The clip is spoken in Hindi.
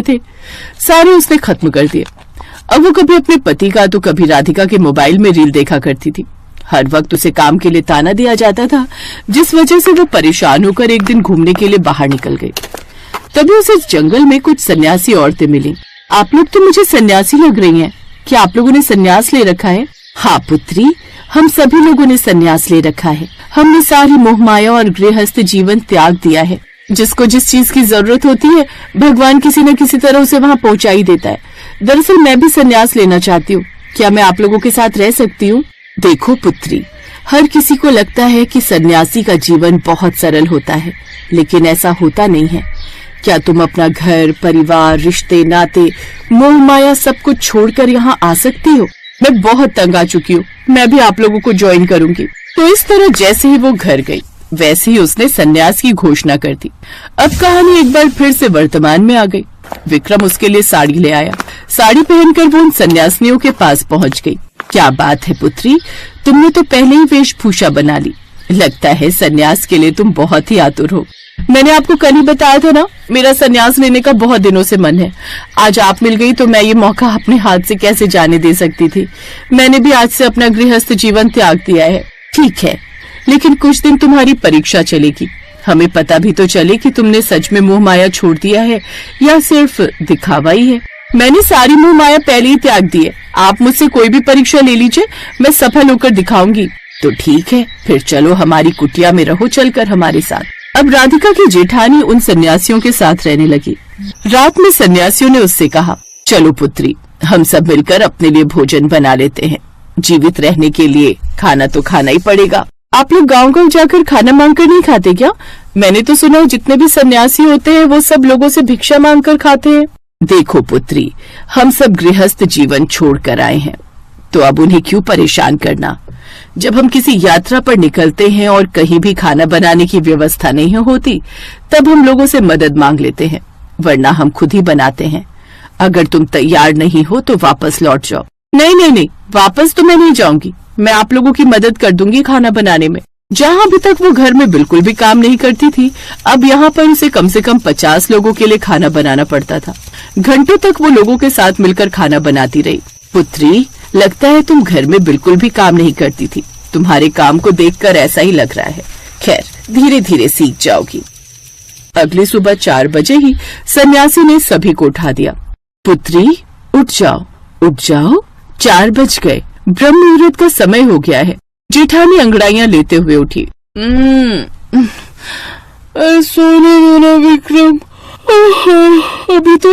थे सारे उसने खत्म कर दिए। अब वो कभी अपने पति का तो कभी राधिका के मोबाइल में रील देखा करती थी। हर वक्त उसे काम के लिए ताना दिया जाता था, जिस वजह से वो परेशान होकर एक दिन घूमने के लिए बाहर निकल गई। तभी उसे जंगल में कुछ सन्यासी औरतें मिली। आप लोग तो मुझे सन्यासी लग रही हैं। क्या आप लोगों ने सन्यास ले रखा है? हाँ पुत्री, हम सभी लोगों ने सन्यास ले रखा है। हमने सारी मोह माया और गृहस्थ जीवन त्याग दिया है। जिसको जिस चीज की जरूरत होती है भगवान किसी न किसी तरह उसे वहाँ पहुँचा ही देता है। दरअसल मैं भी सन्यास लेना चाहती हूँ। क्या मैं आप लोगों के साथ रह सकती हूँ? देखो पुत्री, हर किसी को लगता है कि सन्यासी का जीवन बहुत सरल होता है, लेकिन ऐसा होता नहीं है। क्या तुम अपना घर, परिवार, रिश्ते, नाते, मोह माया सब कुछ छोड़कर यहाँ आ सकती हो? मैं बहुत तंग आ चुकी हूँ। मैं भी आप लोगों को ज्वाइन करूंगी। तो इस तरह जैसे ही वो घर गई वैसे ही उसने सन्यास की घोषणा कर दी। अब कहानी एक बार फिर से वर्तमान में आ गई। विक्रम उसके लिए साड़ी ले आया। साड़ी पहनकर वो उन सन्यासिनियों के पास पहुंच गई। क्या बात है पुत्री, तुमने तो पहले ही वेशभूषा बना ली। लगता है सन्यास के लिए तुम बहुत ही आतुर हो। मैंने आपको कल ही बताया था ना, मेरा सन्यास लेने का बहुत दिनों से मन है। आज आप मिल गई तो मैं ये मौका अपने हाथ से कैसे जाने दे सकती थी। मैंने भी आज से अपना गृहस्थ जीवन त्याग दिया है। ठीक है, लेकिन कुछ दिन तुम्हारी परीक्षा चलेगी। हमें पता भी तो चले कि तुमने सच में मोह माया छोड़ दिया है या सिर्फ दिखावा ही है। मैंने सारी मोह माया पहले ही त्याग दी है। आप मुझसे कोई भी परीक्षा ले लीजिए, मैं सफल होकर दिखाऊंगी। तो ठीक है, फिर चलो हमारी कुटिया में रहो चलकर हमारे साथ। अब राधिका की जेठानी उन सन्यासियों के साथ रहने लगी। रात में सन्यासियों ने उससे कहा, चलो पुत्री, हम सब मिलकर अपने लिए भोजन बना लेते हैं। जीवित रहने के लिए खाना तो खाना ही पड़ेगा। आप लोग गांव-गांव जाकर खाना मांगकर नहीं खाते क्या? मैंने तो सुना है जितने भी सन्यासी होते हैं वो सब लोगों से भिक्षा मांगकर खाते हैं। देखो पुत्री, हम सब गृहस्थ जीवन छोड़कर आए हैं, तो अब उन्हें क्यों परेशान करना। जब हम किसी यात्रा पर निकलते हैं और कहीं भी खाना बनाने की व्यवस्था नहीं होती, तब हम लोगों से मदद मांग लेते हैं, वरना हम खुद ही बनाते हैं। अगर तुम तैयार नहीं हो तो वापस लौट जाओ। नहीं, वापस तो मैं नहीं जाऊंगी। मैं आप लोगों की मदद कर दूंगी खाना बनाने में। जहाँ अभी तक वो घर में बिल्कुल भी काम नहीं करती थी, अब यहाँ पर उसे कम से कम 50 लोगों के लिए खाना बनाना पड़ता था। घंटों तक वो लोगों के साथ मिलकर खाना बनाती रही। पुत्री, लगता है तुम घर में बिल्कुल भी काम नहीं करती थी। तुम्हारे काम को देखकर ऐसा ही लग रहा है। खैर, धीरे धीरे सीख जाओगी। अगली सुबह 4 बजे ही सन्यासी ने सभी को उठा दिया। पुत्री, उठ जाओ, उठ जाओ, 4 बज गए। ब्रह्म मुहूर्त का समय हो गया है। जेठानी अंगड़ाइयां लेते हुए उठी। सोने दो ना विक्रम, अभी तो